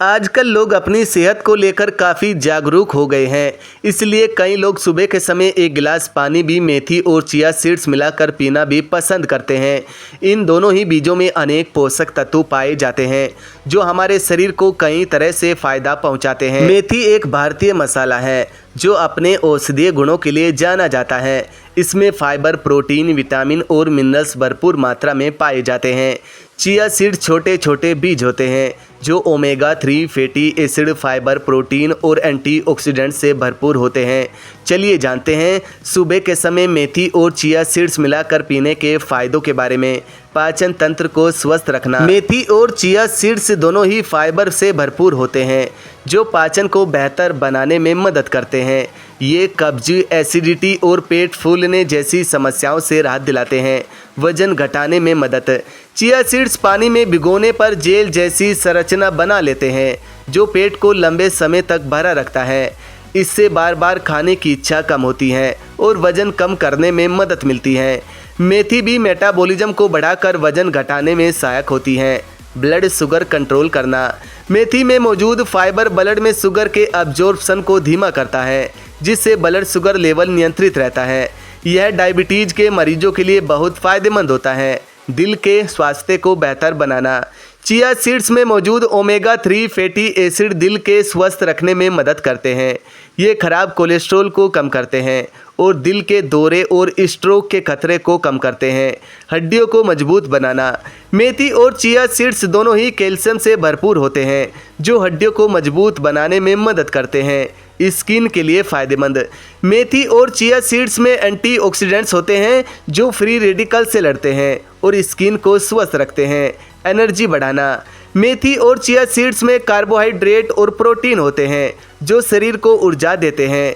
आजकल लोग अपनी सेहत को लेकर काफ़ी जागरूक हो गए हैं। इसलिए कई लोग सुबह के समय एक गिलास पानी भी मेथी और चिया सीड्स मिलाकर पीना भी पसंद करते हैं। इन दोनों ही बीजों में अनेक पोषक तत्व पाए जाते हैं जो हमारे शरीर को कई तरह से फ़ायदा पहुंचाते हैं। मेथी एक भारतीय मसाला है जो अपने औषधीय गुणों के लिए जाना जाता है। इसमें फाइबर, प्रोटीन, विटामिन और मिनरल्स भरपूर मात्रा में पाए जाते हैं। चिया सीड्स छोटे छोटे बीज होते हैं जो omega 3 fatty acid, fibre, protein और एंटीऑक्सीडेंट से भरपूर होते हैं। चलिए जानते हैं सुबह के समय मेथी और चिया सीड्स मिलाकर पीने के फ़ायदों के बारे में। पाचन तंत्र को स्वस्थ रखना। मेथी और चिया सीड्स दोनों ही फाइबर से भरपूर होते हैं जो पाचन को बेहतर बनाने में मदद करते हैं। ये कब्ज, एसिडिटी और पेट फूलने जैसी समस्याओं से राहत दिलाते हैं। वजन घटाने में मदद। चिया सीड्स पानी में भिगोने पर जेल जैसी संरचना बना लेते हैं जो पेट को लंबे समय तक भरा रखता है। इससे बार बार खाने की इच्छा कम होती है और वजन कम करने में मदद मिलती है। मेथी भी मेटाबॉलिज्म को बढ़ाकर वजन घटाने में सहायक होती है। ब्लड शुगर कंट्रोल करना। मेथी में मौजूद फाइबर ब्लड में शुगर के अब्जॉर्प्शन को धीमा करता है जिससे ब्लड शुगर लेवल नियंत्रित रहता है। यह डायबिटीज के मरीजों के लिए बहुत फायदेमंद होता है। दिल के स्वास्थ्य को बेहतर बनाना। चिया सीड्स में मौजूद ओमेगा 3 फैटी एसिड दिल के स्वस्थ रखने में मदद करते हैं। ये खराब कोलेस्ट्रॉल को कम करते हैं और दिल के दौरे और स्ट्रोक के खतरे को कम करते हैं। हड्डियों को मजबूत बनाना। मेथी और चिया सीड्स दोनों ही कैल्शियम से भरपूर होते हैं जो हड्डियों को मजबूत बनाने में मदद करते हैं। स्किन के लिए फ़ायदेमंद। मेथी और चिया सीड्स में एंटीऑक्सीडेंट्स होते हैं जो फ्री रेडिकल से लड़ते हैं और स्किन को स्वस्थ रखते हैं। एनर्जी बढ़ाना। मेथी और चिया सीड्स में कार्बोहाइड्रेट और प्रोटीन होते हैं जो शरीर को ऊर्जा देते हैं।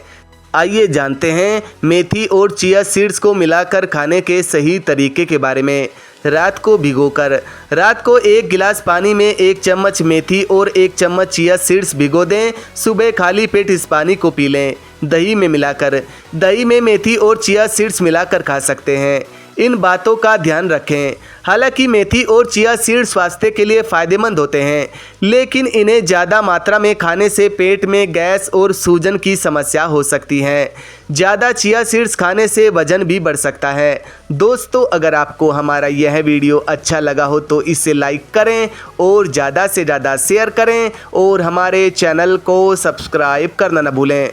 आइए जानते हैं मेथी और चिया सीड्स को मिलाकर खाने के सही तरीके के बारे में। रात को भिगोकर। रात को एक गिलास पानी में 1 चम्मच मेथी और 1 चम्मच चिया सीड्स भिगो दें। सुबह खाली पेट इस पानी को पी लें। दही में मिलाकर। दही में मेथी और चिया सीड्स मिलाकर खा सकते हैं। इन बातों का ध्यान रखें। हालांकि मेथी और चिया सीड्स स्वास्थ्य के लिए फ़ायदेमंद होते हैं लेकिन इन्हें ज़्यादा मात्रा में खाने से पेट में गैस और सूजन की समस्या हो सकती है। ज़्यादा चिया सीड्स खाने से वजन भी बढ़ सकता है। दोस्तों, अगर आपको हमारा यह वीडियो अच्छा लगा हो तो इसे लाइक करें और ज़्यादा से ज़्यादा शेयर करें और हमारे चैनल को सब्सक्राइब करना न भूलें।